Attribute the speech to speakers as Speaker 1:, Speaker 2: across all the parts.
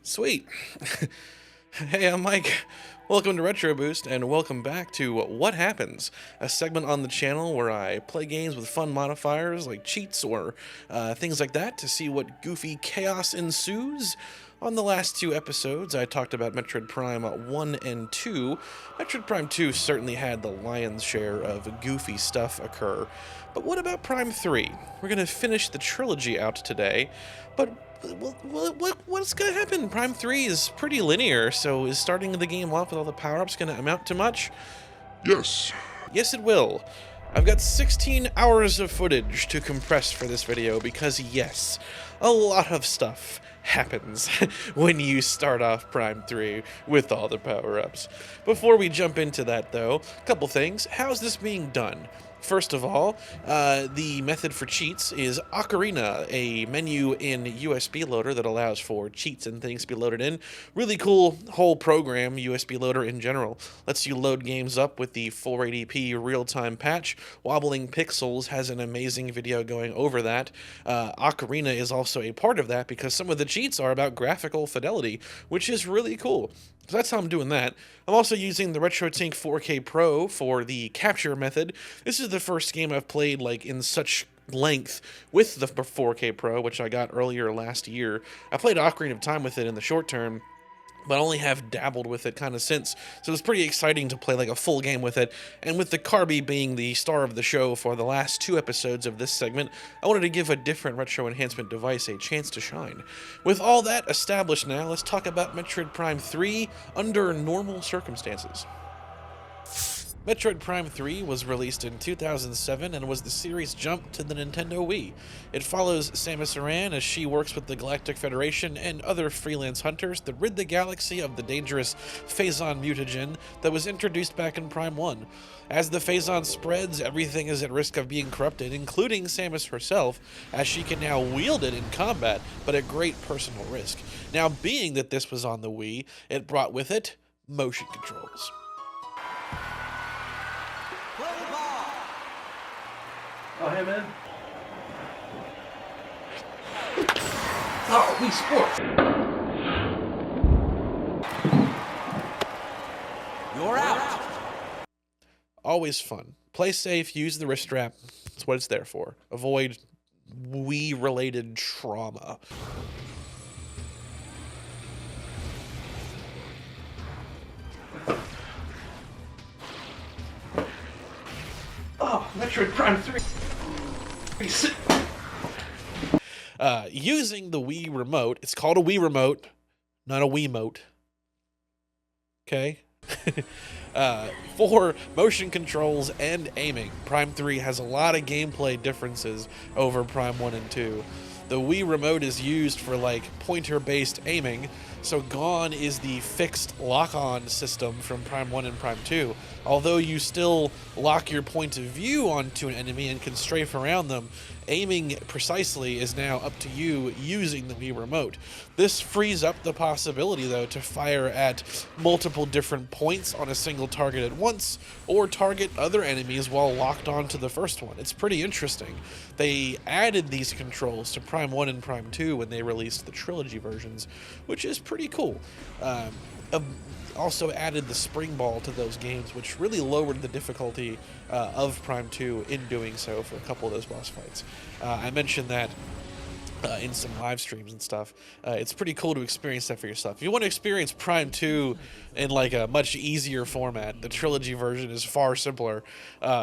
Speaker 1: Sweet. Hey, I'm Mike. Welcome to Retro Boost, and welcome back to What Happens, a segment on the channel where I play games with fun modifiers like cheats or things like that to see what goofy chaos ensues. On the last two episodes, I talked about Metroid Prime 1 and 2. Metroid Prime 2 certainly had the lion's share of goofy stuff occur. But what about Prime 3? We're going to finish the trilogy out today, but what's going to happen? Prime 3 is pretty linear, so is starting the game off with all the power-ups going to amount to much?
Speaker 2: Yes.
Speaker 1: Yes, it will. I've got 16 hours of footage to compress for this video because, yes, a lot of stuff happens when you start off Prime 3 with all the power-ups. Before we jump into that, though, a couple things. How's this being done? First of all, the method for cheats is Ocarina, a menu in USB loader that allows for cheats and things to be loaded in. Really cool whole program, USB loader in general. Lets you load games up with the 480p real-time patch. Wobbling Pixels has an amazing video going over that. Ocarina is also a part of that because some of the cheats are about graphical fidelity, which is really cool. So that's how I'm doing that. I'm also using the RetroTINK 4K Pro for the capture method. This is the first game I've played like in such length with the 4K Pro, which I got earlier last year. I played Ocarina of Time with it in the short term, but I only have dabbled with it kind of since, so it's pretty exciting to play like a full game with it. And with the CARBY being the star of the show for the last two episodes of this segment, I wanted to give a different retro enhancement device a chance to shine. With all that established now, let's talk about Metroid Prime 3 under normal circumstances. Metroid Prime 3 was released in 2007 and was the series' jump to the Nintendo Wii. It follows Samus Aran as she works with the Galactic Federation and other freelance hunters to rid the galaxy of the dangerous Phazon mutagen that was introduced back in Prime 1. As the Phazon spreads, everything is at risk of being corrupted, including Samus herself, as she can now wield it in combat, but at great personal risk. Now, being that this was on the Wii, it brought with it motion controls.
Speaker 3: Oh, hey, man. Oh, Wii Sports. You're out.
Speaker 1: Always fun. Play safe, use the wrist strap. That's what it's there for. Avoid Wii-related trauma.
Speaker 3: Oh, Metroid Prime 3.
Speaker 1: Using the Wii remote, it's called a Wii remote, not a Wiimote. Okay? For motion controls and aiming, Prime 3 has a lot of gameplay differences over Prime 1 and 2. The Wii remote is used for like pointer-based aiming, so gone is the fixed lock-on system from Prime 1 and Prime 2. Although you still lock your point of view onto an enemy and can strafe around them, aiming precisely is now up to you using the Wii remote. This frees up the possibility, though, to fire at multiple different points on a single target at once, or target other enemies while locked onto the first one. It's pretty interesting. They added these controls to Prime 1 and Prime 2 when they released the trilogy versions, which is pretty cool. Also added the spring ball to those games, which really lowered the difficulty of Prime 2 in doing so for a couple of those boss fights. I mentioned that in some live streams and stuff. It's pretty cool to experience that for yourself. If you want to experience Prime 2 in like a much easier format, the trilogy version is far simpler,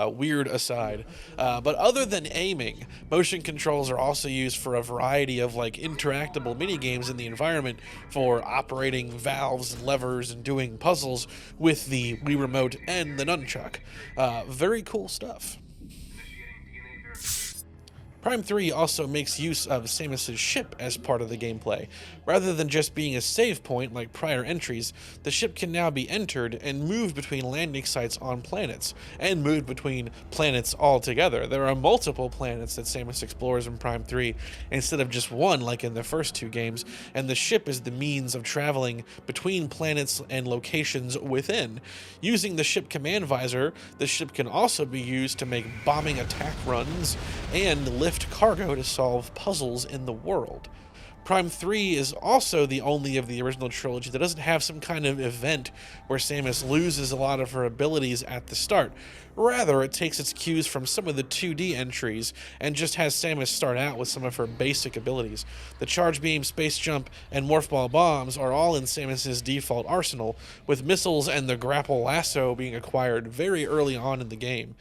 Speaker 1: weird aside. But other than aiming, motion controls are also used for a variety of like interactable mini games in the environment, for operating valves and levers and doing puzzles with the Wii remote and the nunchuck. Very cool stuff. Prime 3 also makes use of Samus's ship as part of the gameplay. Rather than just being a save point like prior entries, the ship can now be entered and moved between landing sites on planets, and moved between planets altogether. There are multiple planets that Samus explores in Prime 3, instead of just one like in the first two games, and the ship is the means of traveling between planets and locations within. Using the ship command visor, the ship can also be used to make bombing attack runs and lift cargo to solve puzzles in the world. Prime 3 is also the only of the original trilogy that doesn't have some kind of event where Samus loses a lot of her abilities at the start. Rather, it takes its cues from some of the 2D entries and just has Samus start out with some of her basic abilities. The Charge Beam, Space Jump, and Morph Ball bombs are all in Samus's default arsenal, with missiles and the Grapple Lasso being acquired very early on in the game.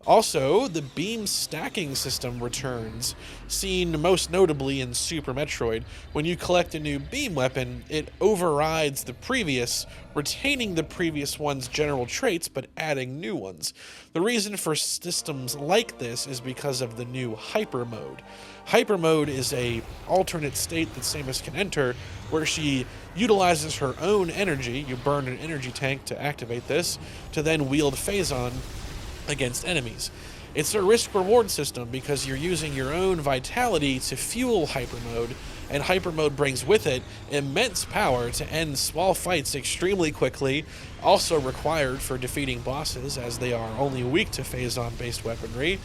Speaker 1: Also, the beam stacking system returns, seen most notably in Super Metroid. When you collect a new beam weapon, it overrides the previous, retaining the previous one's general traits but adding new ones. The reason for systems like this is because of the new Hyper Mode. Hyper Mode is a alternate state that Samus can enter where she utilizes her own energy. You burn an energy tank to activate this, to then wield Phazon against enemies. It's a risk-reward system because you're using your own vitality to fuel Hyper Mode, and Hyper Mode brings with it immense power to end small fights extremely quickly, also required for defeating bosses as they are only weak to Phazon-based weaponry,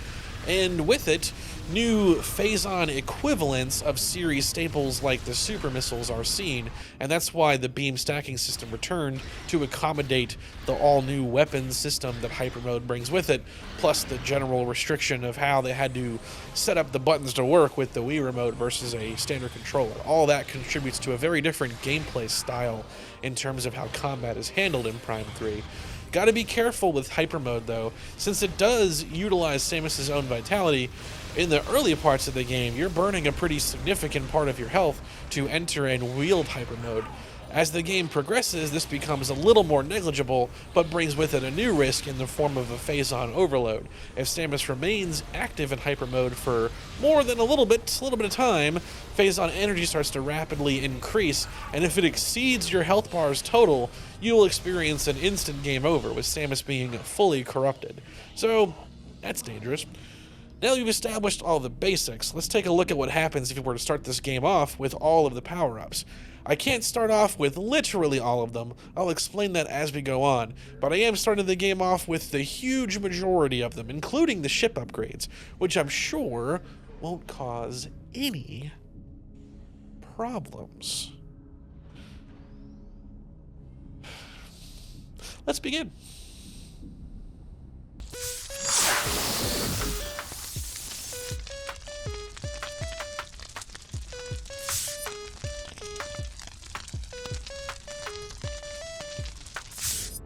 Speaker 1: and with it, new Phazon equivalents of series staples like the super missiles are seen, and that's why the beam stacking system returned to accommodate the all-new weapons system that Hyper Mode brings with it, plus the general restriction of how they had to set up the buttons to work with the Wii Remote versus a standard controller. All that contributes to a very different gameplay style in terms of how combat is handled in Prime 3. Gotta be careful with Hyper Mode though, since it does utilize Samus's own vitality. In the early parts of the game, you're burning a pretty significant part of your health to enter and wield Hyper Mode. As the game progresses, this becomes a little more negligible, but brings with it a new risk in the form of a Phazon overload. If Samus remains active in Hyper Mode for more than a little bit of time, Phazon energy starts to rapidly increase, and if it exceeds your health bar's total, you will experience an instant game over, with Samus being fully corrupted. So, that's dangerous. Now that we've established all the basics, let's take a look at what happens if you were to start this game off with all of the power-ups. I can't start off with literally all of them, I'll explain that as we go on, but I am starting the game off with the huge majority of them, including the ship upgrades, which I'm sure won't cause any problems. Let's begin.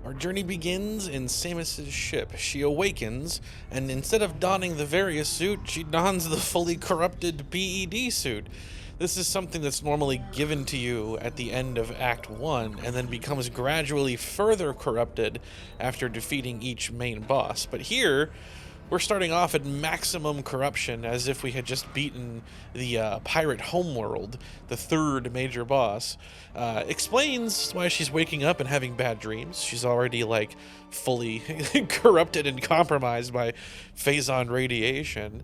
Speaker 1: Our journey begins in Samus's ship. She awakens, and instead of donning the Various suit, she dons the fully corrupted PED suit. This is something that's normally given to you at the end of Act 1, and then becomes gradually further corrupted after defeating each main boss. But here, we're starting off at maximum corruption, as if we had just beaten the pirate Homeworld, the third major boss. Explains why she's waking up and having bad dreams. She's already, like, fully corrupted and compromised by Phazon radiation.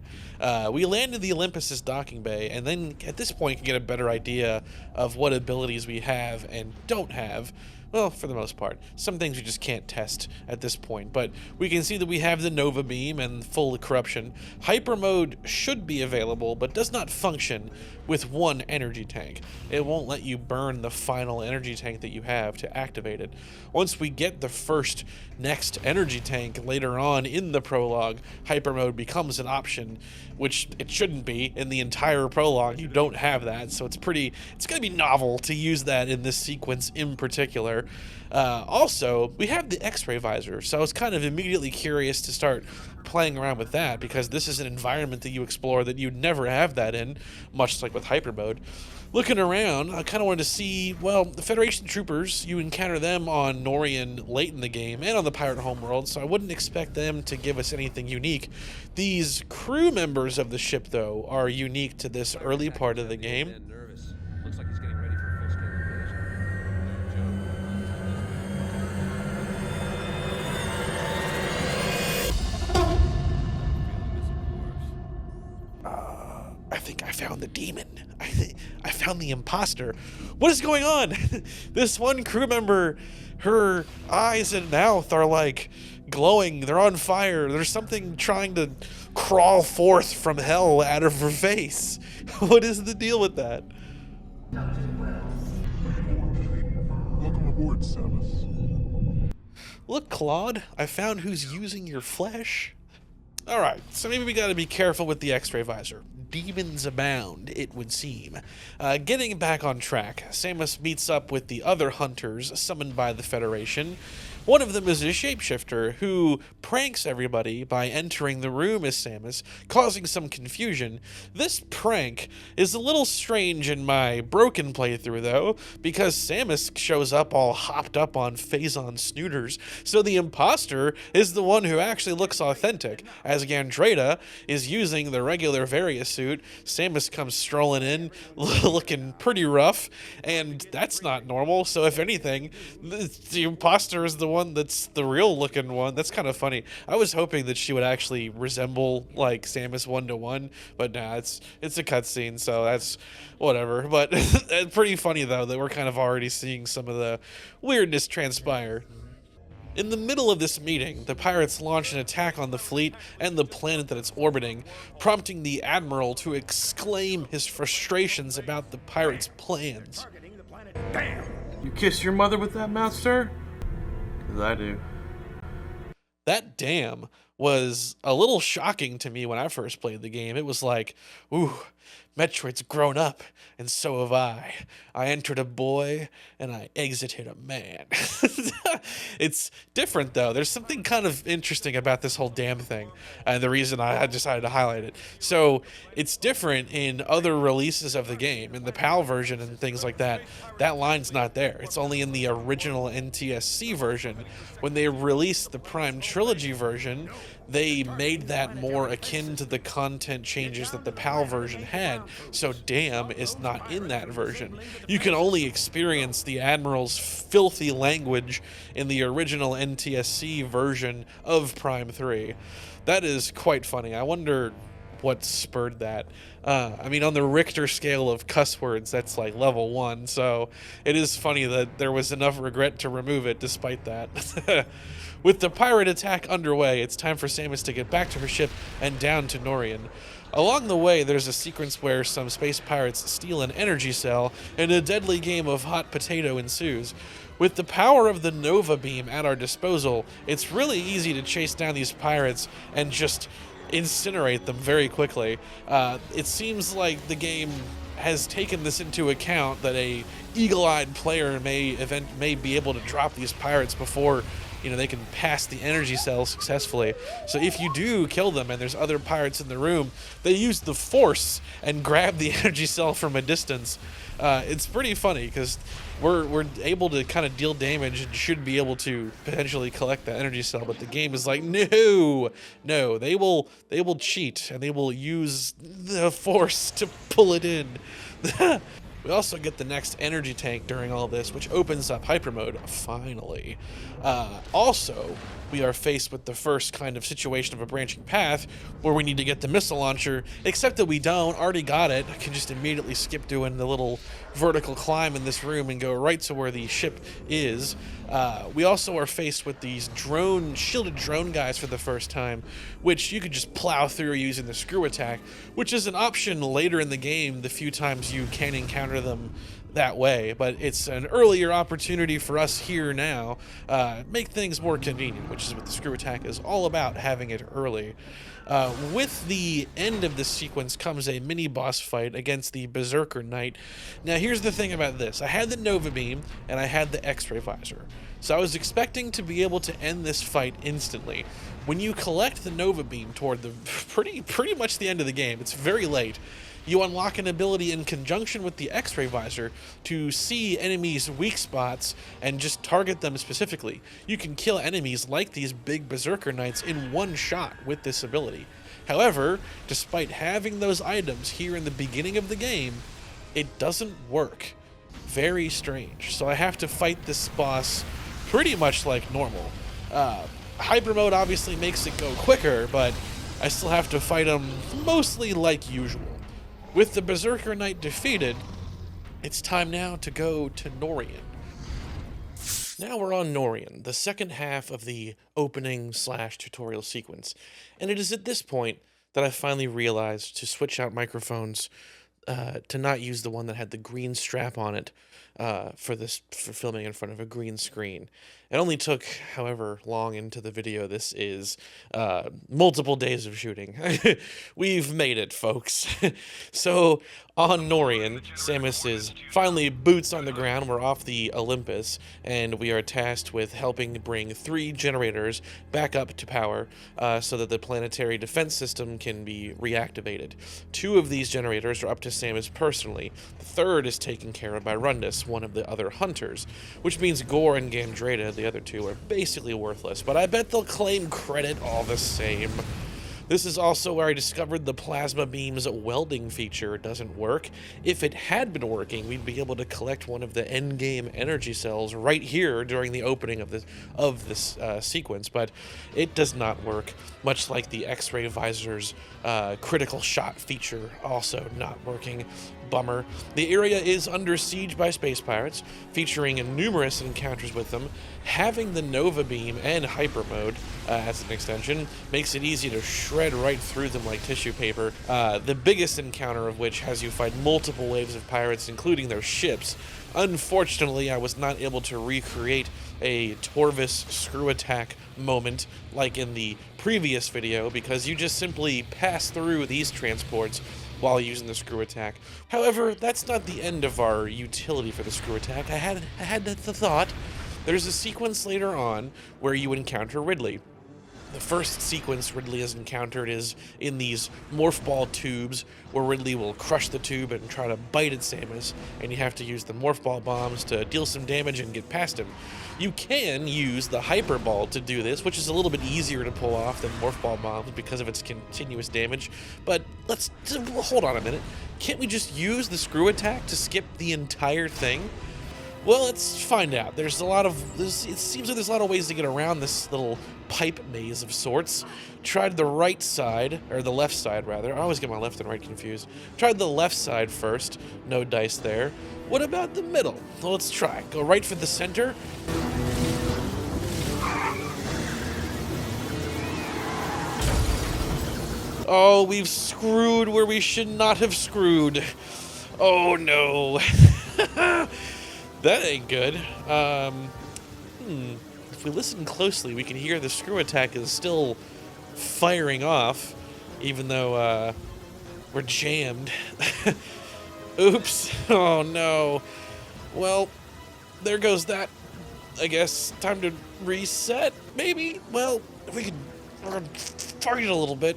Speaker 1: We landed the Olympus's docking bay, and then at this point can get a better idea of what abilities we have and don't have. Well, for the most part. Some things we just can't test at this point, but we can see that we have the Nova Beam and full corruption. Hyper Mode should be available, but does not function with one energy tank. It won't let you burn the final energy tank that you have to activate it. Once we get the next energy tank later on in the prologue, Hyper Mode becomes an option, which it shouldn't be. In the entire prologue, you don't have that, so it's gonna be novel to use that in this sequence in particular. Also, we have the X-ray visor, so I was kind of immediately curious to start playing around with that, because this is an environment that you explore that you'd never have that in, much like with hyper mode. Looking around, I kind of wanted to see, well, the Federation troopers, you encounter them on Norion late in the game and on the Pirate Homeworld, so I wouldn't expect them to give us anything unique. These crew members of the ship, though, are unique to this early part of the game.
Speaker 2: Looks like he's getting ready for a full-scale
Speaker 1: I think I found the demon. I found the imposter. What is going on? This one crew member, her eyes and mouth are like glowing. They're on fire. There's something trying to crawl forth from hell out of her face. What is the deal with that?
Speaker 4: Welcome aboard, Samus.
Speaker 1: Look, Claude, I found who's using your flesh. Alright, so maybe we gotta be careful with the X-ray visor. Demons abound, it would seem. Getting back on track, Samus meets up with the other hunters summoned by the Federation. One of them is a shapeshifter who pranks everybody by entering the room as Samus, causing some confusion. This prank is a little strange in my broken playthrough, though, because Samus shows up all hopped up on Phazon snooters, so the imposter is the one who actually looks authentic, as Gandreda is using the regular Varia suit. Samus comes strolling in, looking pretty rough, and that's not normal, so if anything, the imposter is the one that's the real looking one. That's kind of funny. I was hoping that she would actually resemble like Samus 1-to-1, but nah, it's a cutscene, so that's whatever. But it's pretty funny though that we're kind of already seeing some of the weirdness transpire. In the middle of this meeting, the pirates launch an attack on the fleet and the planet that it's orbiting, prompting the Admiral to exclaim his frustrations about the pirates' plans.
Speaker 3: Damn! You kiss your mother with that mouth, sir? 'Cause I do.
Speaker 1: That damn was a little shocking to me when I first played the game. It was like, ooh, Metroid's grown up, and so have I. I entered a boy, and I exited a man. It's different, though. There's something kind of interesting about this whole damn thing, and the reason I decided to highlight it. So, it's different in other releases of the game. In the PAL version and things like that, that line's not there. It's only in the original NTSC version. When they released the Prime Trilogy version, they made that more akin to the content changes that the PAL version had, so damn is not in that version. You can only experience the Admiral's filthy language in the original NTSC version of Prime 3. That is quite funny. I wonder what spurred that. I mean, on the Richter scale of cuss words, that's like level 1, so it is funny that there was enough regret to remove it despite that. With the pirate attack underway, it's time for Samus to get back to her ship and down to Norion. Along the way, there's a sequence where some space pirates steal an energy cell, and a deadly game of hot potato ensues. With the power of the Nova Beam at our disposal, it's really easy to chase down these pirates and just incinerate them very quickly. It seems like the game has taken this into account, that a eagle-eyed player may be able to drop these pirates before they can pass the energy cell successfully. So if you do kill them and there's other pirates in the room, they use the force and grab the energy cell from a distance. It's pretty funny because we're able to kind of deal damage and should be able to potentially collect that energy cell, but the game is like, no, they will cheat and they will use the force to pull it in. We also get the next energy tank during all this, which opens up hyper mode, finally. Also, we are faced with the first kind of situation of a branching path where we need to get the missile launcher, except that we don't, already got it. I can just immediately skip doing the little vertical climb in this room and go right to where the ship is. We also are faced with these shielded drone guys for the first time, which you could just plow through using the screw attack, which is an option later in the game the few times you can encounter them that way, but it's an earlier opportunity for us here now, make things more convenient, which is what the screw attack is all about, having it early. With the end of this sequence comes a mini boss fight against the Berserker Knight. Now here's the thing about this. I had the Nova Beam and I had the X-ray visor. So I was expecting to be able to end this fight instantly. When you collect the Nova Beam toward the pretty much the end of the game, it's very late, you unlock an ability in conjunction with the X-ray visor to see enemies' weak spots and just target them specifically. You can kill enemies like these big Berserker Knights in one shot with this ability. However, despite having those items here in the beginning of the game, it doesn't work. Very strange. So I have to fight this boss pretty much like normal. Hyper mode obviously makes it go quicker, but I still have to fight him mostly like usual. With the Berserker Knight defeated, it's time now to go to Norion. Now we're on Norion, the second half of the opening/tutorial sequence, and it is at this point that I finally realized to switch out microphones, to not use the one that had the green strap on it for filming in front of a green screen. It only took however long into the video this is, multiple days of shooting. We've made it, folks. So on Norion, Samus is finally boots on the ground. We're off the Olympus, and we are tasked with helping bring 3 generators back up to power so that the planetary defense system can be reactivated. 2 of these generators are up to Samus personally. The 3rd is taken care of by Rundus, one of the other hunters, which means Gore and Gandreda, the other 2, are basically worthless, but I bet they'll claim credit all the same. This is also where I discovered the plasma beam's welding feature doesn't work. If it had been working, we'd be able to collect one of the endgame energy cells right here during the opening of this sequence, but it does not work, much like the X-ray visor's critical shot feature also not working. Bummer. The area is under siege by space pirates, featuring numerous encounters with them. Having the Nova Beam and Hyper Mode as an extension makes it easy to shred right through them like tissue paper. The biggest encounter of which has you fight multiple waves of pirates, including their ships. Unfortunately, I was not able to recreate a Torvis screw attack moment like in the previous video because you just simply pass through these transports while using the screw attack. However, that's not the end of our utility for the screw attack. I had the thought. There's a sequence later on where you encounter Ridley. The first sequence Ridley is encountered is in these morph ball tubes where Ridley will crush the tube and try to bite at Samus, and you have to use the morph ball bombs to deal some damage and get past him. You can use the hyper ball to do this, which is a little bit easier to pull off than morph ball bombs because of its continuous damage, but let's hold on a minute. Can't we just use the screw attack to skip the entire thing? Well, let's find out. It seems like there's a lot of ways to get around this little pipe maze of sorts. Tried the right side, or the left side rather. I always get my left and right confused. Tried the left side first. No dice there. What about the middle? Well, let's try. Go right for the center. Oh, we've screwed where we should not have screwed. Oh no. That ain't good. If we listen closely, we can hear the screw attack is still firing off, even though we're jammed. Oops. Oh no. Well, there goes that. I guess time to reset, maybe? Well, if we could target a little bit.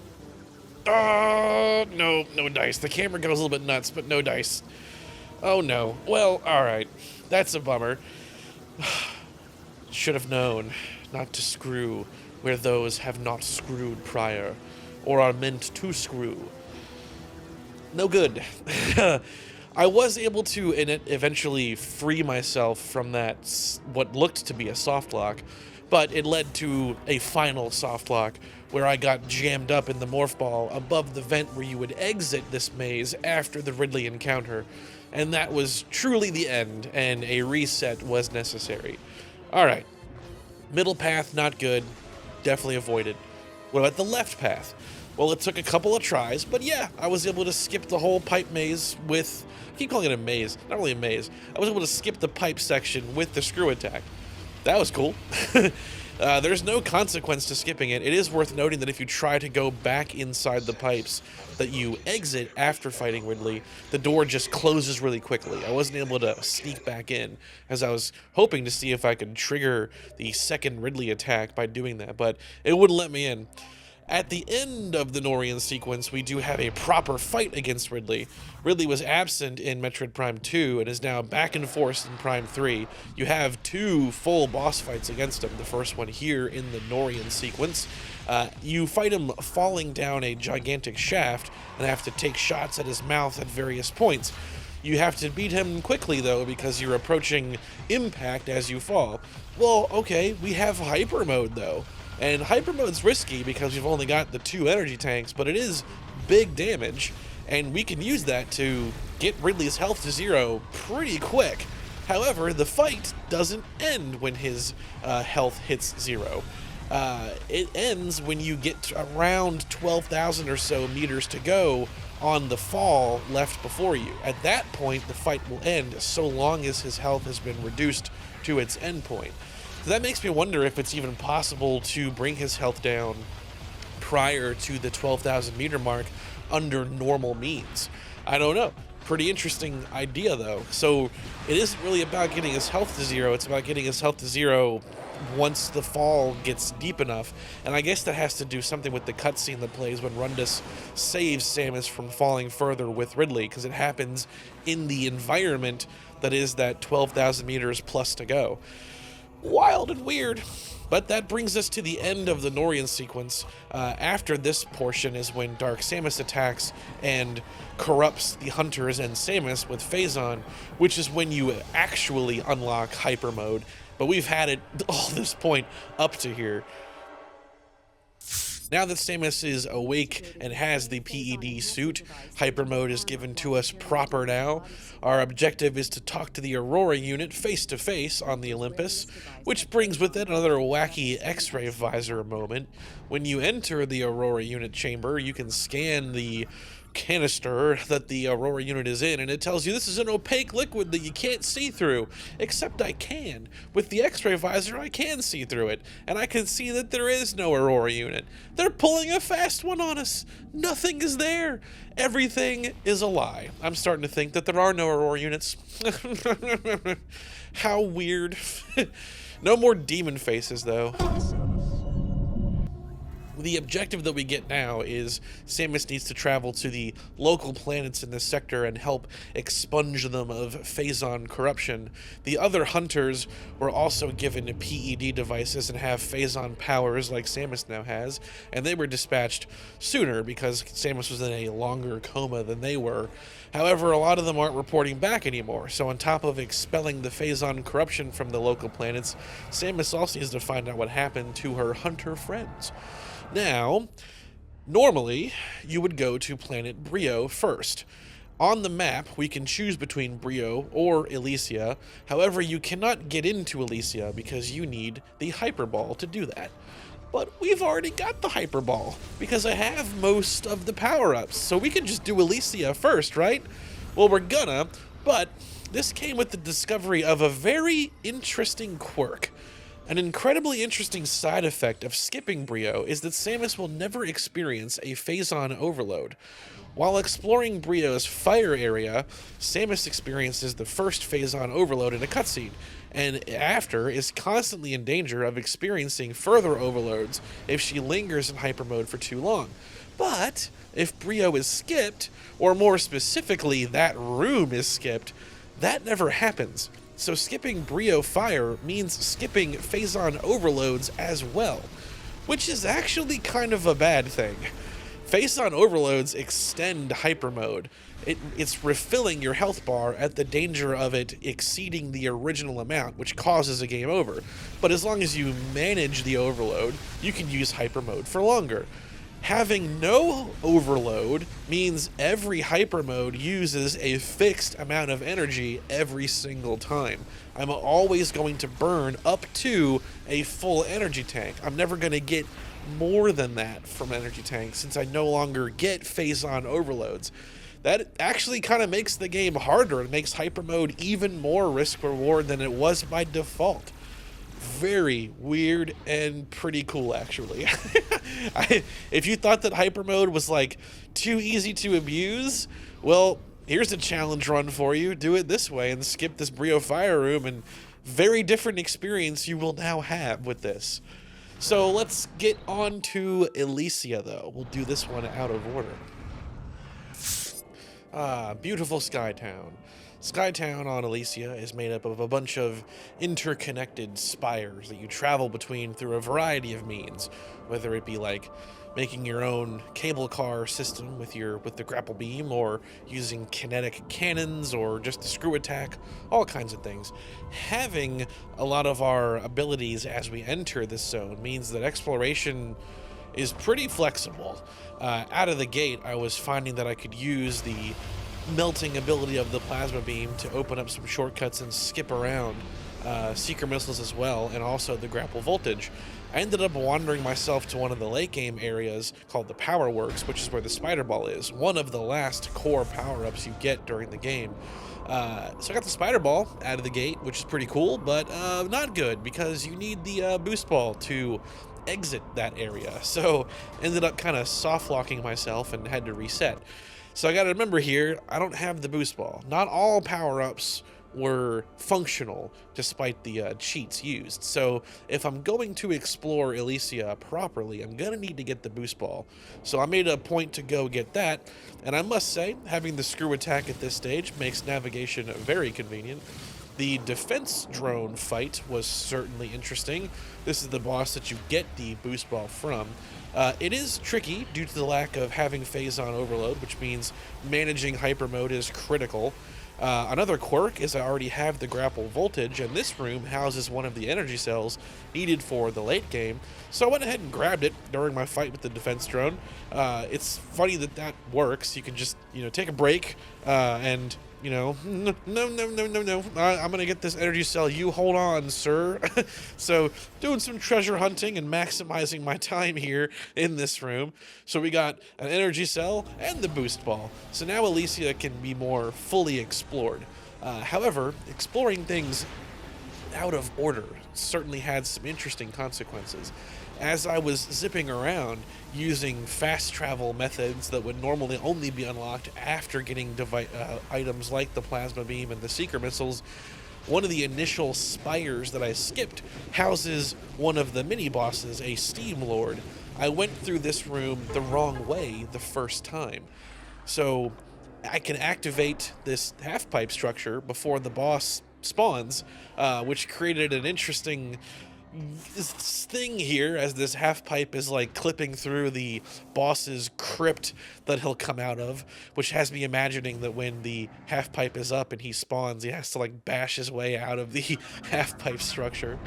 Speaker 1: No dice. The camera goes a little bit nuts, but no dice. Oh no. Well, alright. That's a bummer. Should have known not to screw where those have not screwed prior, or are meant to screw. No good. I was able to eventually free myself from that, what looked to be a soft lock, but it led to a final soft lock where I got jammed up in the morph ball above the vent where you would exit this maze after the Ridley encounter. And that was truly the end, and a reset was necessary. Alright. Middle path, not good. Definitely avoided. What about the left path? Well, it took a couple of tries, but yeah, I was able to skip the whole pipe maze with, I keep calling it a maze, not really a maze. I was able to skip the pipe section with the screw attack. That was cool. There's no consequence to skipping it. It is worth noting that if you try to go back inside the pipes that you exit after fighting Ridley, the door just closes really quickly. I wasn't able to sneak back in, as I was hoping to see if I could trigger the second Ridley attack by doing that, but it wouldn't let me in. At the end of the Norion sequence, we do have a proper fight against Ridley. Ridley was absent in Metroid Prime 2 and is now back in force in Prime 3. You have 2 full boss fights against him, the first one here in the Norion sequence. You fight him falling down a gigantic shaft and have to take shots at his mouth at various points. You have to beat him quickly, though, because you're approaching impact as you fall. Well, okay, we have Hyper Mode, though. And Hyper Mode's risky because we've only got the 2 energy tanks, but it is big damage, and we can use that to get Ridley's health to 0 pretty quick. However, the fight doesn't end when his health hits 0. It ends when you get around 12,000 or so meters to go on the fall left before you. At that point, the fight will end so long as his health has been reduced to its end point. So that makes me wonder if it's even possible to bring his health down prior to the 12,000 meter mark under normal means. I don't know. Pretty interesting idea, though. So it isn't really about getting his health to 0, it's about getting his health to 0 once the fall gets deep enough. And I guess that has to do something with the cutscene that plays when Rundus saves Samus from falling further with Ridley, because it happens in the environment that is that 12,000 meters plus to go. Wild and weird. But that brings us to the end of the Norion sequence. After this portion is when Dark Samus attacks and corrupts the hunters and Samus with Phazon, which is when you actually unlock Hyper Mode. But we've had it all this point up to here. Now that Samus is awake and has the PED suit, Hyper Mode is given to us proper now. Our objective is to talk to the Aurora unit face to face on the Olympus, which brings with it another wacky X-ray visor moment. When you enter the Aurora unit chamber, you can scan the canister that the Aurora unit is in, and it tells you this is an opaque liquid that you can't see through. Except I can. With the X-ray visor, I can see through it, and I can see that there is no Aurora unit. They're pulling a fast one on us. Nothing is there. Everything is a lie. I'm starting to think that there are no Aurora units. How weird. No more demon faces, though. The objective that we get now is Samus needs to travel to the local planets in this sector and help expunge them of Phazon corruption. The other hunters were also given PED devices and have Phazon powers like Samus now has, and they were dispatched sooner because Samus was in a longer coma than they were. However, a lot of them aren't reporting back anymore, so on top of expelling the Phazon corruption from the local planets, Samus also needs to find out what happened to her hunter friends. Now, normally, you would go to planet Bryyo first. On the map, we can choose between Bryyo or Elysia. However, you cannot get into Elysia because you need the Hyper Ball to do that. But we've already got the Hyper Ball because I have most of the power-ups, so we can just do Elysia first, right? Well, we're gonna, but this came with the discovery of a very interesting quirk. An incredibly interesting side effect of skipping Bryyo is that Samus will never experience a Phazon overload. While exploring Bryo's fire area, Samus experiences the first Phazon overload in a cutscene, and after is constantly in danger of experiencing further overloads if she lingers in hyper mode for too long. But if Bryyo is skipped, or more specifically that room is skipped, that never happens. So skipping Bryyo Fire means skipping Phazon overloads as well, which is actually kind of a bad thing. Phazon overloads extend hyper mode. It's refilling your health bar at the danger of it exceeding the original amount, which causes a game over. But as long as you manage the overload, you can use hyper mode for longer. Having no overload means every hyper mode uses a fixed amount of energy every single time. I'm always going to burn up to a full energy tank. I'm never going to get more than that from energy tanks since I no longer get phase-on overloads. That actually kind of makes the game harder. It makes hyper mode even more risk reward than it was by default. Very weird and pretty cool, actually. If you thought that hyper mode was like too easy to abuse, well, here's a challenge run for you. Do it this way and skip this Bryyo fire room, and very different experience you will now have with this. So let's get on to Elysia, though. We'll do this one out of order. Beautiful Skytown. Skytown on Elysia is made up of a bunch of interconnected spires that you travel between through a variety of means, whether it be like making your own cable car system with the grapple beam, or using kinetic cannons, or just a screw attack, all kinds of things. Having a lot of our abilities as we enter this zone means that exploration is pretty flexible. Out of the gate, I was finding that I could use the melting ability of the plasma beam to open up some shortcuts and skip around seeker missiles as well, and also the grapple voltage. I ended up wandering myself to one of the late game areas called the Power Works, which is where the spider ball is, one of the last core power-ups you get during the game. So I got the spider ball out of the gate, which is pretty cool, but not good, because you need the boost ball to exit that area. So ended up kind of soft locking myself and had to reset. So I got to remember here, I don't have the boost ball. Not all power-ups were functional despite the cheats used. So if I'm going to explore Elysia properly, I'm going to need to get the boost ball. So I made a point to go get that, and I must say, having the screw attack at this stage makes navigation very convenient. The defense drone fight was certainly interesting. This is the boss that you get the boost ball from. It is tricky due to the lack of having phase-on overload, which means managing hyper mode is critical. Another quirk is I already have the grapple voltage, and this room houses one of the energy cells needed for the late game, so I went ahead and grabbed it during my fight with the defense drone. It's funny that works. You can just, take a break, and no, I'm gonna get this energy cell, you hold on, sir. So doing some treasure hunting and maximizing my time here in this room. So we got an energy cell and the boost ball, so now Elysia can be more fully explored. However, exploring things out of order certainly had some interesting consequences. As I was zipping around using fast travel methods that would normally only be unlocked after getting items like the plasma beam and the seeker missiles, one of the initial spires that I skipped houses one of the mini bosses, a steam lord. I went through this room the wrong way the first time. So I can activate this half-pipe structure before the boss spawns, which created an interesting thing here as this half pipe is like clipping through the boss's crypt that he'll come out of, which has me imagining that when the half pipe is up and he spawns, he has to like bash his way out of the half pipe structure.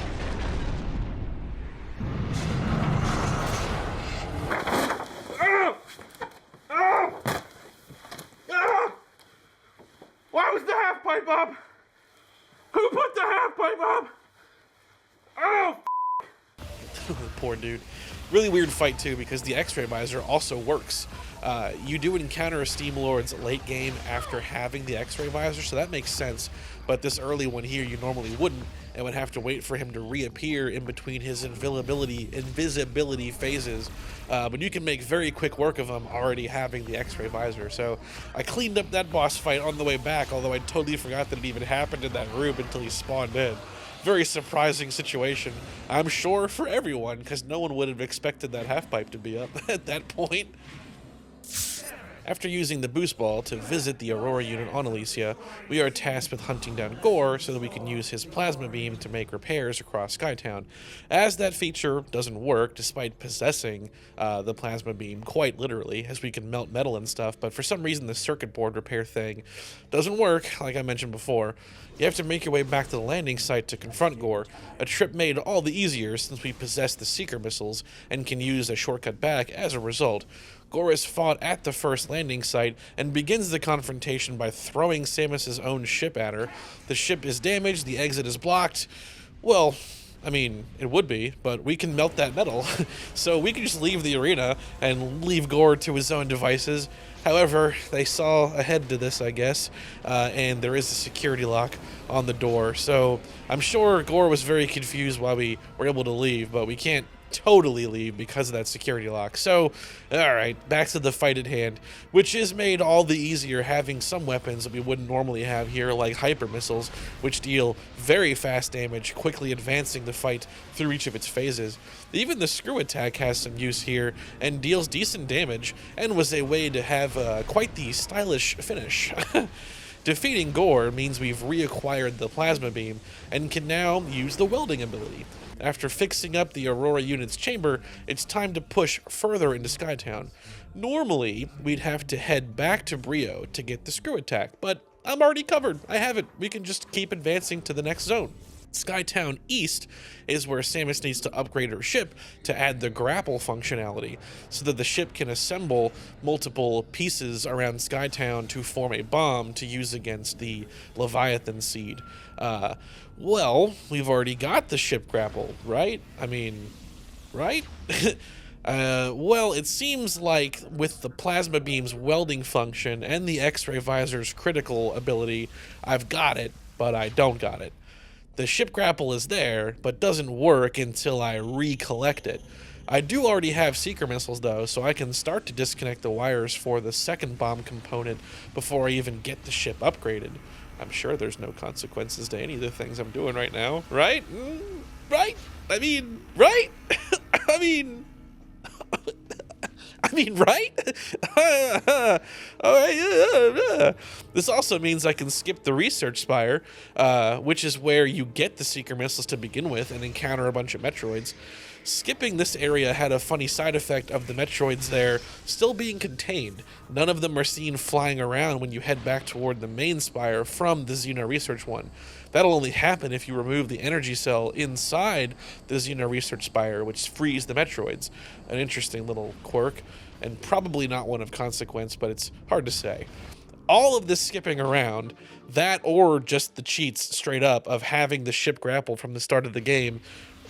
Speaker 3: Why was the half pipe up? Who put the half pipe up? Oh,
Speaker 1: Poor dude. Really weird fight too, because the X-ray visor also works. You do encounter a Steam Lord's late game after having the X-ray visor, so that makes sense. But this early one here, you normally wouldn't, and would have to wait for him to reappear in between his invisibility phases. But you can make very quick work of him already having the X-ray visor. So I cleaned up that boss fight on the way back, although I totally forgot that it even happened in that room until he spawned in. Very surprising situation, I'm sure, for everyone, because no one would have expected that half-pipe to be up at that point. After using the boost ball to visit the Aurora unit on Elysia, we are tasked with hunting down Gore so that we can use his plasma beam to make repairs across Skytown. As that feature doesn't work, despite possessing the plasma beam quite literally, as we can melt metal and stuff, but for some reason the circuit board repair thing doesn't work, like I mentioned before. You have to make your way back to the landing site to confront Gore, a trip made all the easier since we possess the Seeker missiles and can use a shortcut back as a result. Gore is fought at the first landing site and begins the confrontation by throwing Samus's own ship at her. The ship is damaged, the exit is blocked. Well, I mean, it would be, but we can melt that metal. So we can just leave the arena and leave Gore to his own devices. However, they saw ahead to this, I guess, and there is a security lock on the door. So I'm sure Gore was very confused why we were able to leave, but we can't totally leave because of that security lock. So, alright, back to the fight at hand, which is made all the easier having some weapons that we wouldn't normally have here, like hyper missiles, which deal very fast damage, quickly advancing the fight through each of its phases. Even the screw attack has some use here and deals decent damage, and was a way to have quite the stylish finish. Defeating Gore means we've reacquired the plasma beam and can now use the welding ability. After fixing up the Aurora unit's chamber, it's time to push further into Skytown. Normally, we'd have to head back to Bryyo to get the screw attack, but I'm already covered. I have it. We can just keep advancing to the next zone. Skytown East is where Samus needs to upgrade her ship to add the grapple functionality so that the ship can assemble multiple pieces around Skytown to form a bomb to use against the Leviathan seed. Well, we've already got the ship grapple, right? I mean, right? Well, it seems like with the plasma beam's welding function and the X-ray visor's critical ability, I've got it, but I don't got it. The ship grapple is there, but doesn't work until I recollect it. I do already have Seeker missiles though, so I can start to disconnect the wires for the second bomb component before I even get the ship upgraded. I'm sure there's no consequences to any of the things I'm doing right now, right? Right? I mean, right? I mean, right? This also means I can skip the research spire, which is where you get the Seeker missiles to begin with and encounter a bunch of Metroids. Skipping this area had a funny side effect of the Metroids there still being contained. None of them are seen flying around when you head back toward the main spire from the Xeno Research one. That'll only happen if you remove the energy cell inside the Xeno Research Spire, which frees the Metroids. An interesting little quirk, and probably not one of consequence, but it's hard to say. All of this skipping around, that or just the cheats straight up of having the ship grapple from the start of the game,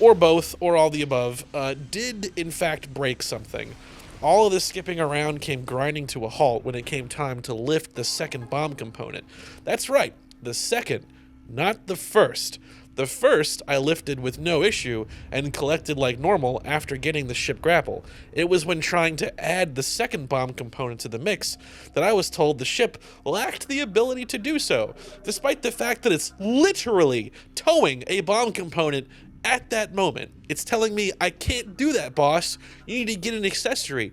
Speaker 1: or both, or all the above, did in fact break something. All of this skipping around came grinding to a halt when it came time to lift the second bomb component. That's right, the second, not the first. The first I lifted with no issue and collected like normal after getting the ship grapple. It was when trying to add the second bomb component to the mix that I was told the ship lacked the ability to do so, despite the fact that it's literally towing a bomb component at that moment. It's telling me, I can't do that, boss. You need to get an accessory.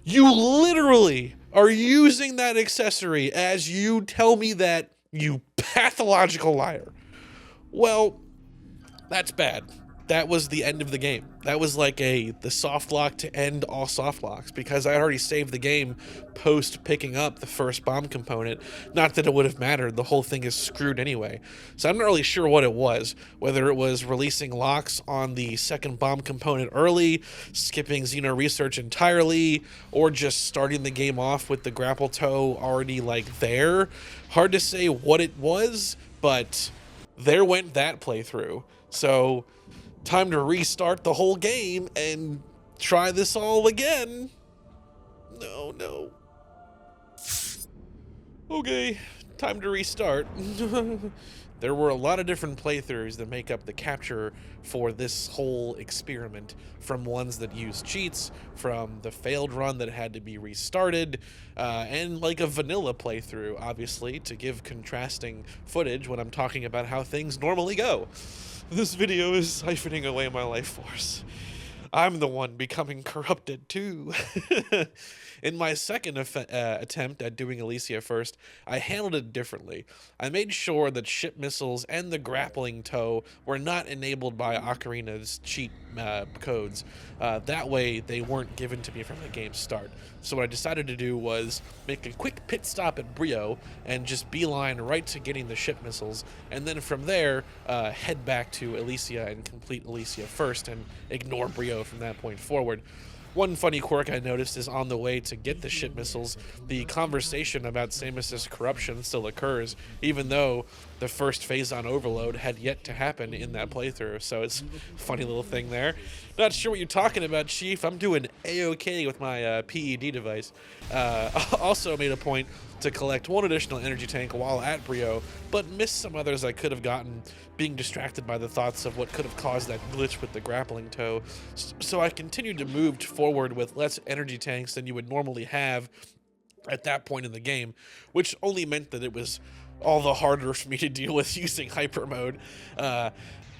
Speaker 1: You literally are using that accessory as you tell me that, you pathological liar. Well, that's bad. That was the end of the game. That was like the soft lock to end all soft locks, because I had already saved the game post picking up the first bomb component. Not that it would have mattered, the whole thing is screwed anyway. So I'm not really sure what it was, whether it was releasing locks on the second bomb component early, skipping Xeno Research entirely, or just starting the game off with the grapple toe already like there. Hard to say what it was, but there went that playthrough. So time to restart the whole game and try this all again. No. Okay, time to restart. There were a lot of different playthroughs that make up the capture for this whole experiment, from ones that use cheats, from the failed run that had to be restarted, and like a vanilla playthrough, obviously, to give contrasting footage when I'm talking about how things normally go. This video is siphoning away my life force. I'm the one becoming corrupted too. In my second attempt at doing Elysia first, I handled it differently. I made sure that ship missiles and the grappling tow were not enabled by Ocarina's cheat codes. That way, they weren't given to me from the game's start. So what I decided to do was make a quick pit stop at Bryyo and just beeline right to getting the ship missiles, and then from there, head back to Elysia and complete Elysia first and ignore Bryyo from that point forward. One funny quirk I noticed is on the way to get the ship missiles, the conversation about Samus's corruption still occurs, even though the first phase-on overload had yet to happen in that playthrough, so it's a funny little thing there. Not sure what you're talking about, Chief. I'm doing A-OK with my PED device. Also made a point to collect one additional energy tank while at Bryyo, but missed some others I could have gotten, being distracted by the thoughts of what could have caused that glitch with the grappling tow. So I continued to move forward with less energy tanks than you would normally have at that point in the game, which only meant that it was all the harder for me to deal with using hyper mode.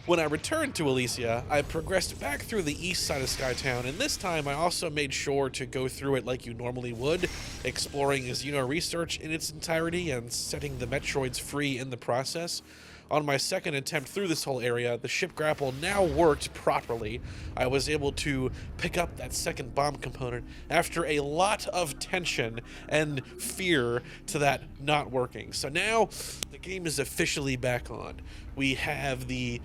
Speaker 1: When I returned to Elysia, I progressed back through the east side of Skytown, and this time I also made sure to go through it like you normally would, exploring Xeno research in its entirety and setting the Metroids free in the process. On my second attempt through this whole area, the ship grapple now worked properly. I was able to pick up that second bomb component after a lot of tension and fear to that not working. So now the game is officially back on. We have the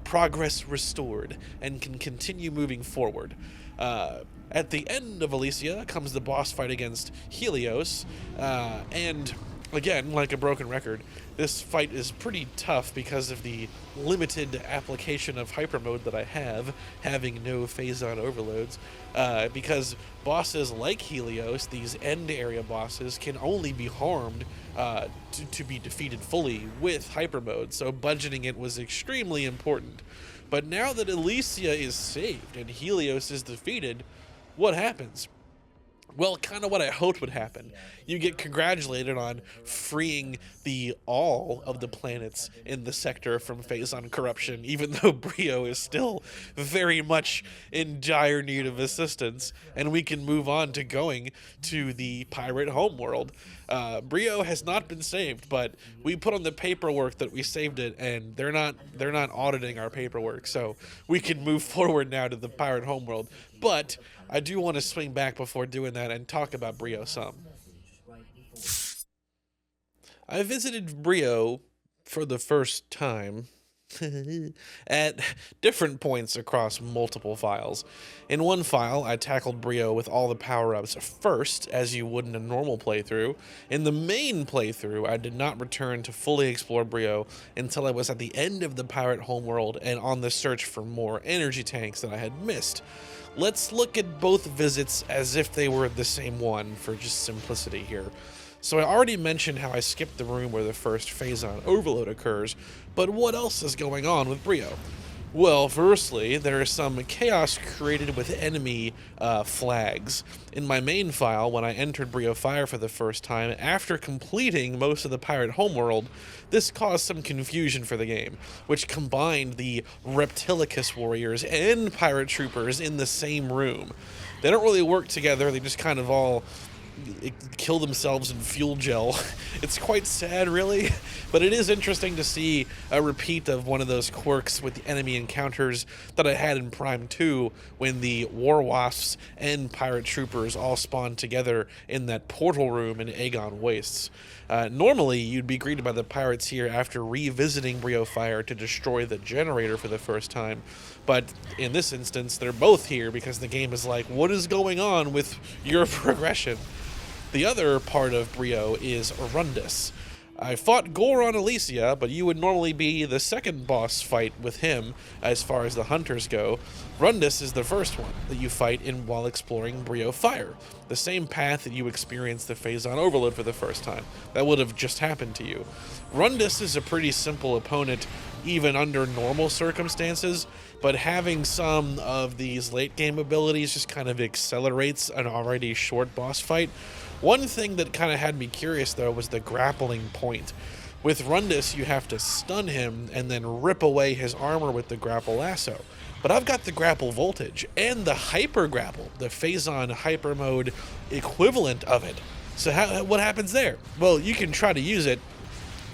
Speaker 1: progress restored and can continue moving forward. At the end of Elysia comes the boss fight against Helios, and again, like a broken record, this fight is pretty tough because of the limited application of hyper mode that I have, having no phase-on overloads, because bosses like Helios, these end area bosses, can only be harmed to be defeated fully with hyper mode, so budgeting it was extremely important. But now that Elysia is saved and Helios is defeated, what happens? Well, kind of what I hoped would happen. You get congratulated on freeing all of the planets in the sector from phase-on corruption, even though Bryyo is still very much in dire need of assistance, and we can move on to going to the pirate homeworld. Bryyo has not been saved, but we put on the paperwork that we saved it, and they're not auditing our paperwork, so we can move forward now to the pirate homeworld. But I do want to swing back before doing that and talk about Bryyo some. I visited Bryyo for the first time at different points across multiple files. In one file, I tackled Bryyo with all the power-ups first, as you would in a normal playthrough. In the main playthrough, I did not return to fully explore Bryyo until I was at the end of the pirate homeworld and on the search for more energy tanks that I had missed. Let's look at both visits as if they were the same one for just simplicity here. So I already mentioned how I skipped the room where the first phase-on overload occurs, but what else is going on with Bryyo? Well, firstly, there is some chaos created with enemy flags. In my main file, when I entered Bryyo Fire for the first time, after completing most of the pirate homeworld, this caused some confusion for the game, which combined the Reptilicus warriors and pirate troopers in the same room. They don't really work together, they just kind of all kill themselves in fuel gel. It's quite sad, really, but it is interesting to see a repeat of one of those quirks with the enemy encounters that I had in Prime 2 when the War Wasps and Pirate Troopers all spawned together in that portal room in Aegon Wastes. Normally, you'd be greeted by the pirates here after revisiting Bryyo Fire to destroy the generator for the first time, but in this instance, they're both here because the game is like, what is going on with your progression? The other part of Bryyo is Rundus. I fought Gore on Elysia, but you would normally be the second boss fight with him as far as the hunters go. Rundus is the first one that you fight in while exploring Bryyo Fire, the same path that you experienced the phase-on overload for the first time. That would have just happened to you. Rundus is a pretty simple opponent even under normal circumstances, but having some of these late game abilities just kind of accelerates an already short boss fight. One thing that kind of had me curious, though, was the grappling point. With Rundus, you have to stun him and then rip away his armor with the grapple lasso. but I've got the grapple voltage and the hyper grapple, the Phazon hyper mode equivalent of it. So what happens there? Well, you can try to use it,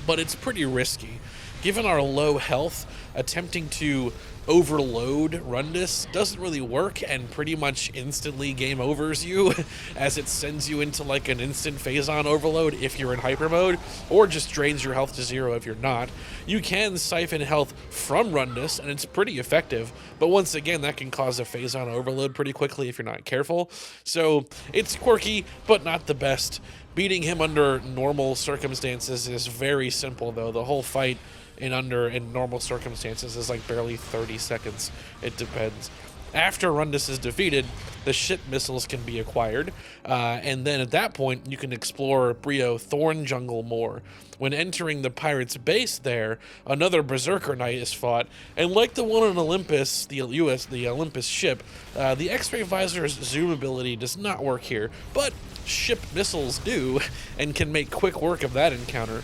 Speaker 1: but it's pretty risky. Given our low health, attempting to overload Rundus doesn't really work and pretty much instantly game overs you as it sends you into like an instant Phazon overload if you're in hyper mode, or just drains your health to 0 if you're not. You can siphon health from Rundus and it's pretty effective, but once again that can cause a Phazon overload pretty quickly if you're not careful. So it's quirky, but not the best. Beating him under normal circumstances is very simple though. The whole fight in normal circumstances is like barely 30 seconds. It depends. After Rundus is defeated, the ship missiles can be acquired, and then at that point you can explore Bryyo Thorn Jungle more. When entering the pirate's base there, another Berserker Knight is fought, and like the one on Olympus, the Olympus ship, the X-ray visor's zoom ability does not work here, but ship missiles do, and can make quick work of that encounter.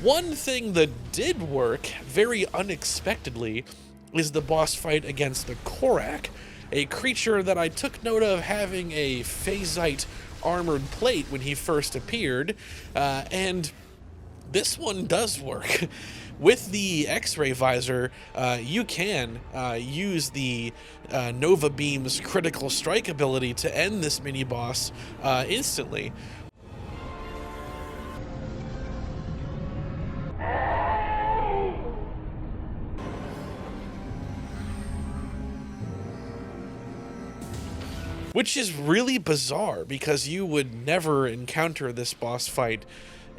Speaker 1: One thing that did work, very unexpectedly, is the boss fight against the Korak, a creature that I took note of having a phasite armored plate when he first appeared, and this one does work. With the X-ray visor, you can use the Nova Beam's critical strike ability to end this mini-boss instantly. Which is really bizarre, because you would never encounter this boss fight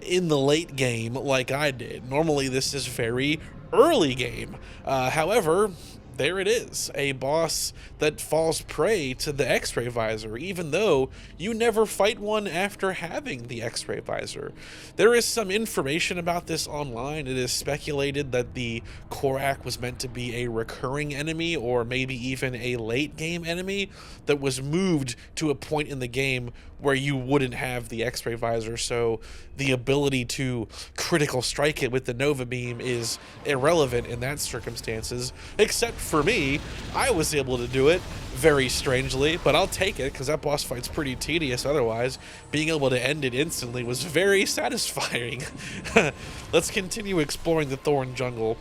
Speaker 1: in the late game like I did. Normally this is very early game. However, there it is, a boss that falls prey to the X-ray visor, even though you never fight one after having the X-ray visor. There is some information about this online. It is speculated that the Korak was meant to be a recurring enemy, or maybe even a late game enemy that was moved to a point in the game where you wouldn't have the X-ray visor, so the ability to critical strike it with the Nova Beam is irrelevant in that circumstances, except for me. I was able to do it, very strangely, but I'll take it because that boss fight's pretty tedious otherwise. Being able to end it instantly was very satisfying. Let's continue exploring the Thorn Jungle.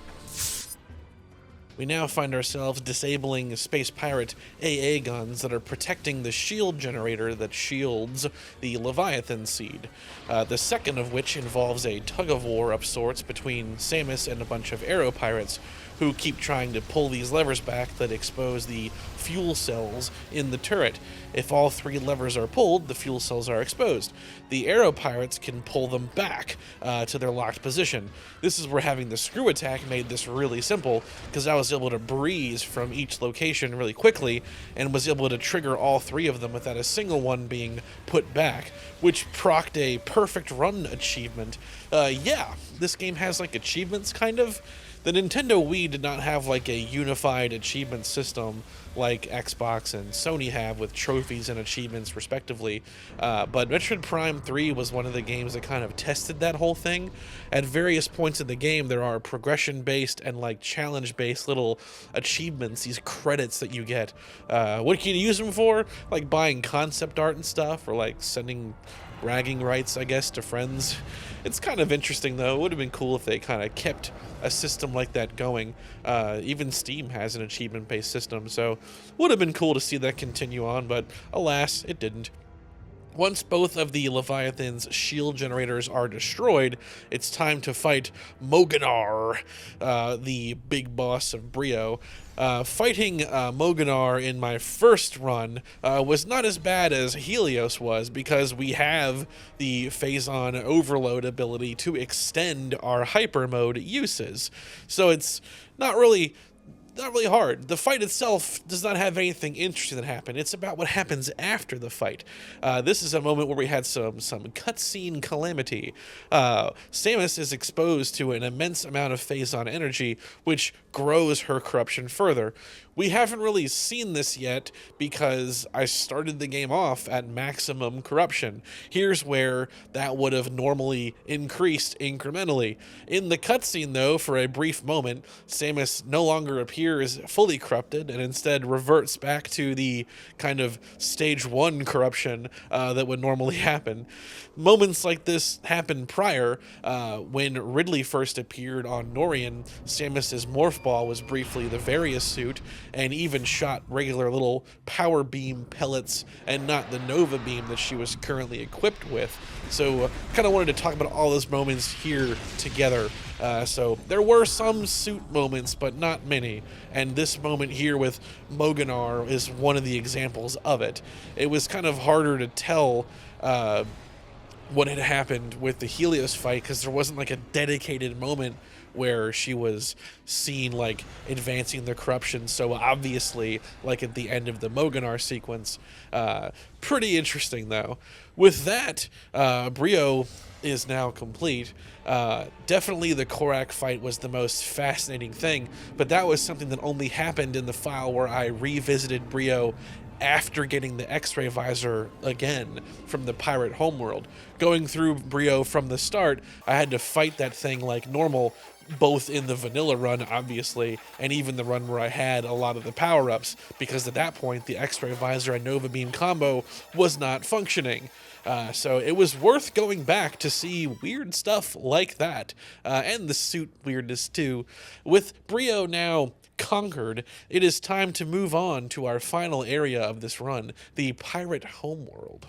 Speaker 1: We now find ourselves disabling Space Pirate AA guns that are protecting the shield generator that shields the Leviathan seed. The second of which involves a tug-of-war of sorts between Samus and a bunch of Aero Pirates who keep trying to pull these levers back that expose the fuel cells in the turret. If all 3 levers are pulled, the fuel cells are exposed. The Aero Pirates can pull them back to their locked position. This is where having the screw attack made this really simple, because I was able to breeze from each location really quickly and was able to trigger all 3 of them without a single one being put back, which procced a perfect run achievement. Yeah, this game has like achievements, kind of. The Nintendo Wii did not have like a unified achievement system like Xbox and Sony have, with trophies and achievements respectively, but Metroid Prime 3 was one of the games that kind of tested that whole thing. At various points in the game there are progression-based and like challenge-based little achievements, these credits that you get. What can you use them for? Like buying concept art and stuff, or like sending bragging rights, I guess, to friends. It's kind of interesting though. It would have been cool if they kind of kept a system like that going. Even Steam has an achievement-based system, so would have been cool to see that continue on, but alas, it didn't. Once both of the Leviathan's shield generators are destroyed, it's time to fight Moganar, the big boss of Bryyo. Fighting Moganar in my first run was not as bad as Helios was, because we have the Phazon overload ability to extend our hyper mode uses. So it's not really hard. The fight itself does not have anything interesting that happen. It's about what happens after the fight. This is a moment where we had some cutscene calamity. Samus is exposed to an immense amount of Phazon energy, which grows her corruption further. We haven't really seen this yet because I started the game off at maximum corruption. Here's where that would have normally increased incrementally. In the cutscene though, for a brief moment, Samus no longer appears here is fully corrupted and instead reverts back to the kind of stage 1 corruption that would normally happen. Moments like this happened prior when Ridley first appeared on Norion. Samus's morph ball was briefly the Various suit and even shot regular little power beam pellets and not the Nova beam that she was currently equipped with. So kind of wanted to talk about all those moments here together. So there were some suit moments, but not many. And this moment here with Moganar is one of the examples of it. It was kind of harder to tell what had happened with the Helios fight because there wasn't like a dedicated moment where she was seen like advancing the corruption so obviously, like at the end of the Moganar sequence. Pretty interesting though. With that, Bryyo is now complete. Definitely the Korak fight was the most fascinating thing, but that was something that only happened in the file where I revisited Bryyo after getting the X-ray visor again from the pirate Homeworld. Going through Bryyo from the start, I had to fight that thing like normal, both in the vanilla run, obviously, and even the run where I had a lot of the power-ups, because at that point, the X-ray visor and Nova Beam combo was not functioning. So it was worth going back to see weird stuff like that, and the suit weirdness too. With Bryyo now conquered, it is time to move on to our final area of this run, the pirate Homeworld.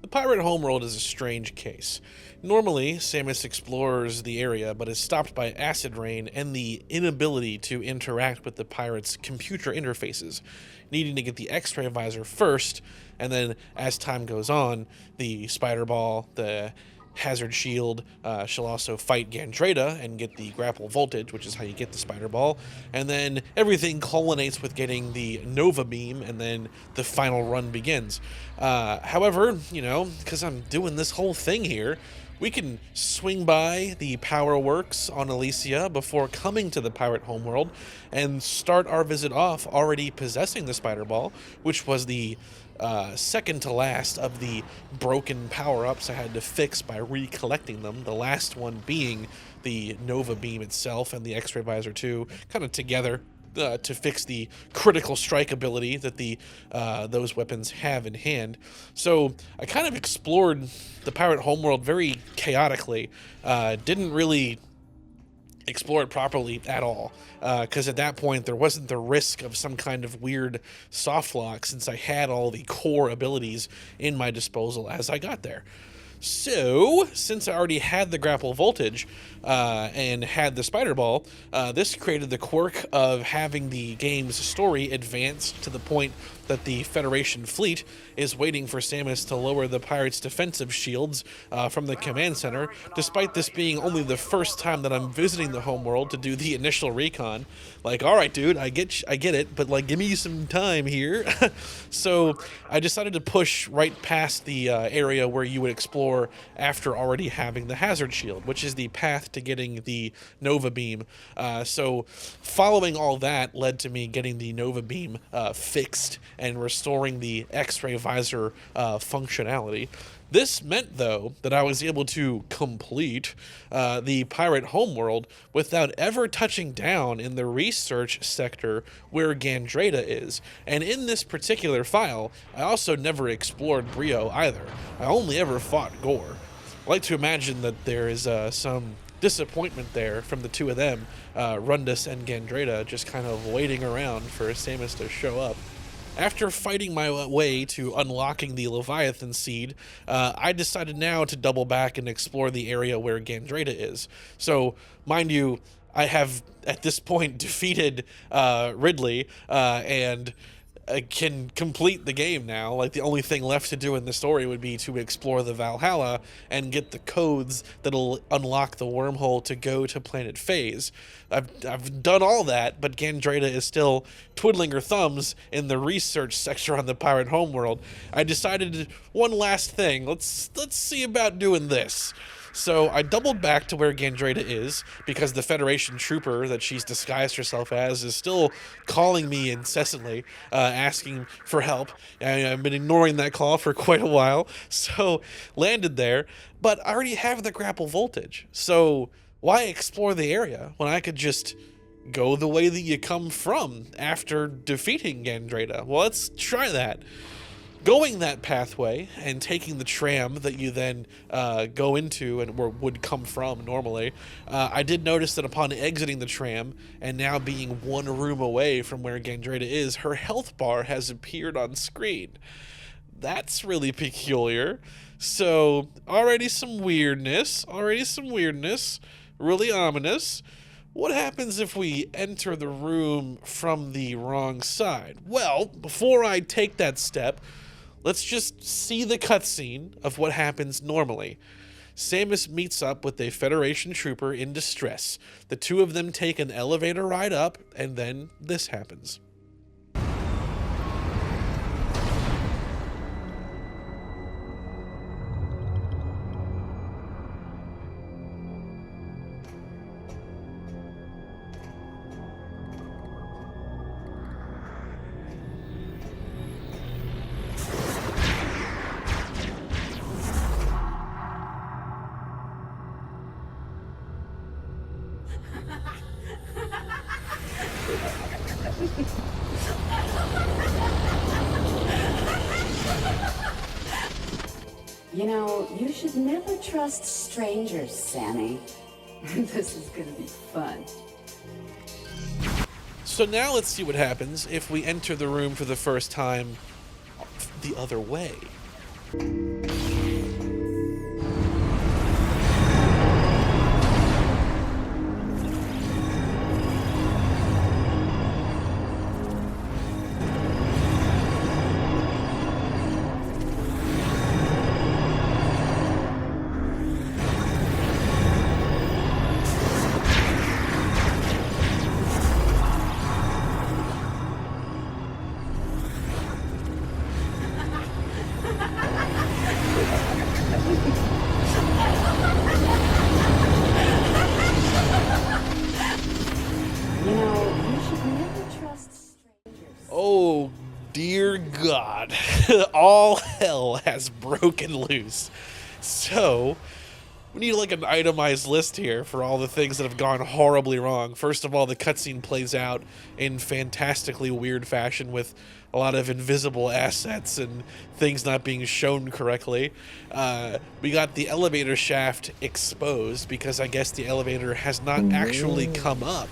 Speaker 1: The pirate Homeworld is a strange case. Normally, Samus explores the area, but is stopped by acid rain and the inability to interact with the pirates' computer interfaces, needing to get the X-ray visor first, and then as time goes on, the spider ball, the hazard shield, she'll also fight Gandreda and get the grapple voltage, which is how you get the spider ball, and then everything culminates with getting the Nova beam, and then the final run begins. However, you know, because I'm doing this whole thing here, we can swing by the Power Works on Elysia before coming to the pirate Homeworld and start our visit off already possessing the spider ball, which was the second to last of the broken power-ups I had to fix by recollecting them, the last one being the Nova Beam itself and the X-ray visor too, kind of together to fix the critical strike ability that the those weapons have in hand. So I kind of explored the pirate Homeworld very chaotically, didn't really explore it properly at all, because at that point there wasn't the risk of some kind of weird soft lock since I had all the core abilities in my disposal as I got there. So, since I already had the grapple voltage and had the spider ball, this created the quirk of having the game's story advance to the point that the Federation fleet is waiting for Samus to lower the pirates' defensive shields from the command center, despite this being only the first time that I'm visiting the Homeworld to do the initial recon. Like, all right, dude, I get it, but like, give me some time here. So I decided to push right past the area where you would explore after already having the hazard shield, which is the path to getting the Nova Beam. So following all that led to me getting the Nova Beam fixed and restoring the X-ray visor functionality. This meant, though, that I was able to complete the pirate Homeworld without ever touching down in the research sector where Gandreda is. And in this particular file, I also never explored Bryyo either. I only ever fought Gore. I like to imagine that there is some disappointment there from the two of them, Rundus and Gandreda, just kind of waiting around for Samus to show up. After fighting my way to unlocking the Leviathan seed, I decided now to double back and explore the area where Gandreda is. So, mind you, I have at this point defeated Ridley and can complete the game now. Like, the only thing left to do in the story would be to explore the Valhalla and get the codes that'll unlock the wormhole to go to Planet Phase. I've done all that, but Gandreda is still twiddling her thumbs in the research sector on the pirate Homeworld. I decided one last thing. Let's see about doing this. So I doubled back to where Gandreda is, because the Federation trooper that she's disguised herself as is still calling me incessantly, asking for help. I've been ignoring that call for quite a while, so landed there. But I already have the grapple voltage, so Why explore the area when I could just go the way that you come from after defeating Gandrada? Well, let's try that. Going that pathway and taking the tram that you then go into and would come from normally, I did notice that upon exiting the tram and now being one room away from where Gandrada is, her health bar has appeared on screen. That's really peculiar. So already some weirdness, really ominous. What happens if we enter the room from the wrong side? Well, before I take that step, let's just see the cutscene of what happens normally. Samus meets up with a Federation trooper in distress. The two of them take an elevator ride up, and then this happens.
Speaker 5: You know, you should never trust strangers, Sammy. This is gonna be fun.
Speaker 1: So now let's see what happens if we enter the room for the first time the other way. Oh, dear God. All hell has broken loose. So, we need like an itemized list here for all the things that have gone horribly wrong. First of all, the cutscene plays out in fantastically weird fashion with a lot of invisible assets and things not being shown correctly. We got the elevator shaft exposed because I guess the elevator has not actually come up.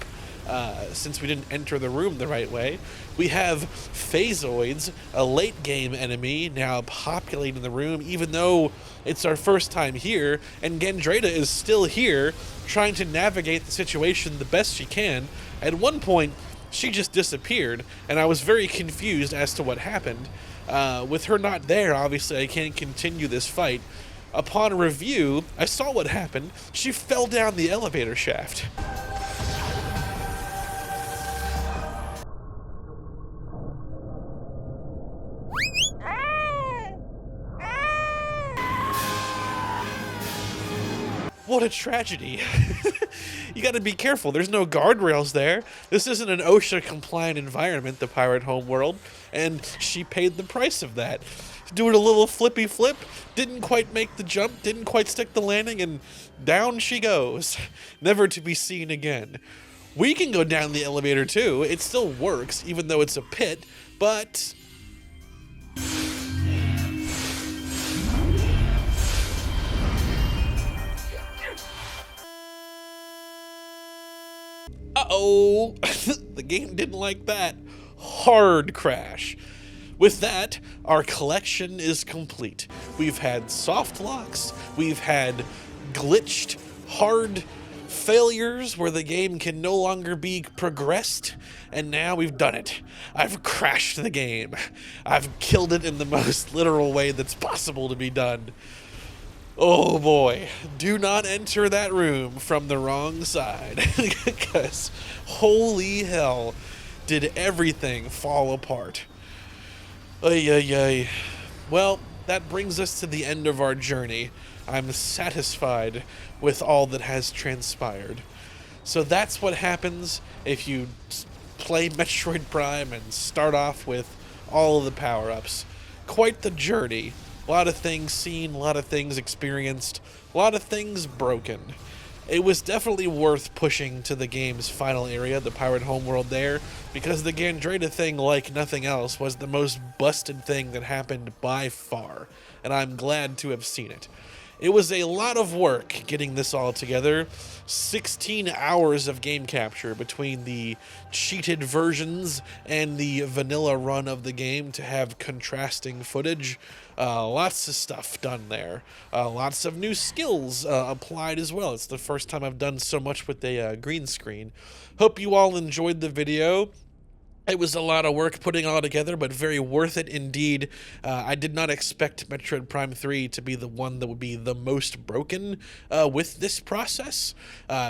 Speaker 1: Since we didn't enter the room the right way. We have Phasoids, a late game enemy, now populating the room, even though it's our first time here, and Gandrada is still here, trying to navigate the situation the best she can. At one point, she just disappeared, and I was very confused as to what happened. With her not there, obviously I can't continue this fight. Upon review, I saw what happened. She fell down the elevator shaft. What a tragedy. You gotta be careful. There's no guardrails there. This isn't an OSHA-compliant environment, the Pirate Homeworld, and she paid the price of that. Doing a little flippy flip, didn't quite make the jump, didn't quite stick the landing, and down she goes. Never to be seen again. We can go down the elevator too. It still works, even though it's a pit, but... Uh-oh, the game didn't like that. Hard crash. With that, our collection is complete. We've had soft locks, we've had glitched, hard failures where the game can no longer be progressed, and now we've done it. I've crashed the game. I've killed it in the most literal way that's possible to be done. Oh boy, do not enter that room from the wrong side, because holy hell, did everything fall apart. Ay, ay, ay. Well, that brings us to the end of our journey. I'm satisfied with all that has transpired. So that's what happens if you play Metroid Prime and start off with all of the power-ups. Quite the journey. A lot of things seen, a lot of things experienced, a lot of things broken. It was definitely worth pushing to the game's final area, the pirate homeworld there, because the Gandreda thing, like nothing else, was the most busted thing that happened by far, and I'm glad to have seen it. It was a lot of work getting this all together. 16 hours of game capture between the cheated versions and the vanilla run of the game to have contrasting footage. Lots of stuff done there. Lots of new skills applied as well. It's the first time I've done so much with a green screen. Hope you all enjoyed the video. It was a lot of work putting it all together, but very worth it indeed. I did not expect Metroid Prime 3 to be the one that would be the most broken with this process.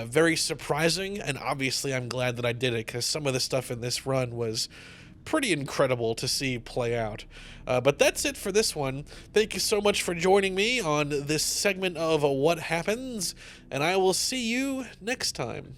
Speaker 1: Very surprising, and obviously I'm glad that I did it, because some of the stuff in this run was pretty incredible to see play out. But that's it for this one. Thank you so much for joining me on this segment of What Happens, and I will see you next time.